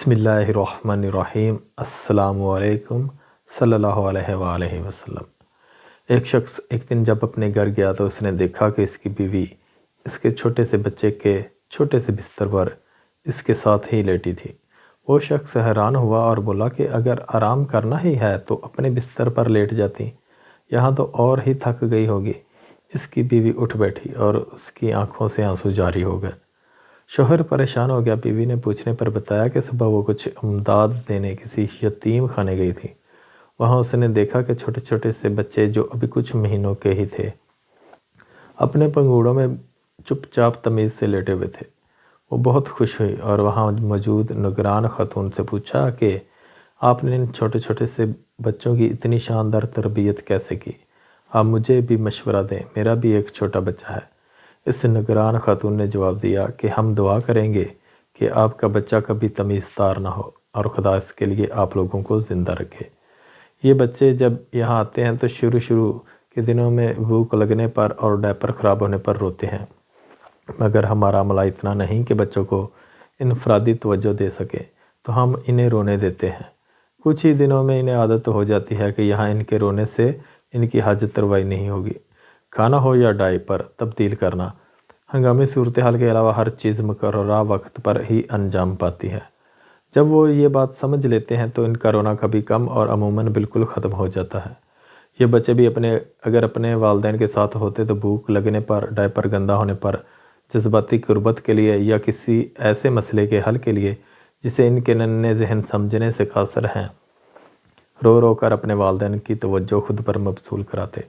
بسم اللہ الرحمن الرحیم۔ السلام علیکم صلی اللہ علیہ وآلہ وسلم۔ ایک شخص ایک دن جب اپنے گھر گیا تو اس نے دیکھا کہ اس کی بیوی اس کے چھوٹے سے بچے کے چھوٹے سے بستر پر اس کے ساتھ ہی لیٹی تھی۔ وہ شخص حیران ہوا اور بولا کہ اگر آرام کرنا ہی ہے تو اپنے بستر پر لیٹ جاتی، یہاں تو اور ہی تھک گئی ہوگی۔ اس کی بیوی اٹھ بیٹھی اور اس کی آنکھوں سے آنسو جاری ہو گئے۔ شوہر پریشان ہو گیا۔ بیوی نے پوچھنے پر بتایا کہ صبح وہ کچھ امداد دینے کسی یتیم خانے گئی تھی۔ وہاں اس نے دیکھا کہ چھوٹے چھوٹے سے بچے جو ابھی کچھ مہینوں کے ہی تھے اپنے پنگوڑوں میں چپ چاپ تمیز سے لیٹے ہوئے تھے۔ وہ بہت خوش ہوئی اور وہاں موجود نگران خاتون سے پوچھا کہ آپ نے ان چھوٹے چھوٹے سے بچوں کی اتنی شاندار تربیت کیسے کی؟ آپ مجھے بھی مشورہ دیں، میرا بھی ایک چھوٹا بچہ ہے۔ اس نگران خاتون نے جواب دیا کہ ہم دعا کریں گے کہ آپ کا بچہ کبھی تمیز دار نہ ہو اور خدا اس کے لیے آپ لوگوں کو زندہ رکھے۔ یہ بچے جب یہاں آتے ہیں تو شروع کے دنوں میں بھوک لگنے پر اور ڈائپر خراب ہونے پر روتے ہیں، مگر ہمارا عملہ اتنا نہیں کہ بچوں کو انفرادی توجہ دے سکے، تو ہم انہیں رونے دیتے ہیں۔ کچھ ہی دنوں میں انہیں عادت ہو جاتی ہے کہ یہاں ان کے رونے سے ان کی حاجت روائی نہیں ہوگی۔ کھانا ہو یا ڈائپر تبدیل کرنا، ہنگامی صورتحال کے علاوہ ہر چیز مقررہ وقت پر ہی انجام پاتی ہے۔ جب وہ یہ بات سمجھ لیتے ہیں تو ان کا رونا کبھی کم اور عموماً بالکل ختم ہو جاتا ہے۔ یہ بچے بھی اگر اپنے والدین کے ساتھ ہوتے تو بھوک لگنے پر، ڈائپر گندا ہونے پر، جذباتی قربت کے لیے یا کسی ایسے مسئلے کے حل کے لیے جسے ان کے ننھے ذہن سمجھنے سے قاصر ہیں، رو رو کر اپنے والدین کی توجہ خود پر مبذول کراتے،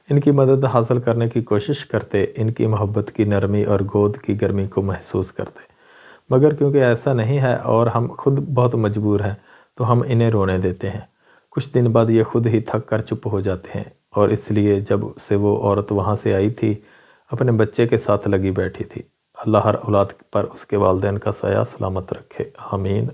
ان کی مدد حاصل کرنے کی کوشش کرتے، ان کی محبت کی نرمی اور گود کی گرمی کو محسوس کرتے۔ مگر کیونکہ ایسا نہیں ہے اور ہم خود بہت مجبور ہیں تو ہم انہیں رونے دیتے ہیں۔ کچھ دن بعد یہ خود ہی تھک کر چپ ہو جاتے ہیں، اور اس لیے جب سے وہ عورت وہاں سے آئی تھی اپنے بچے کے ساتھ لگی بیٹھی تھی۔ اللہ ہر اولاد پر اس کے والدین کا سایہ سلامت رکھے، آمین۔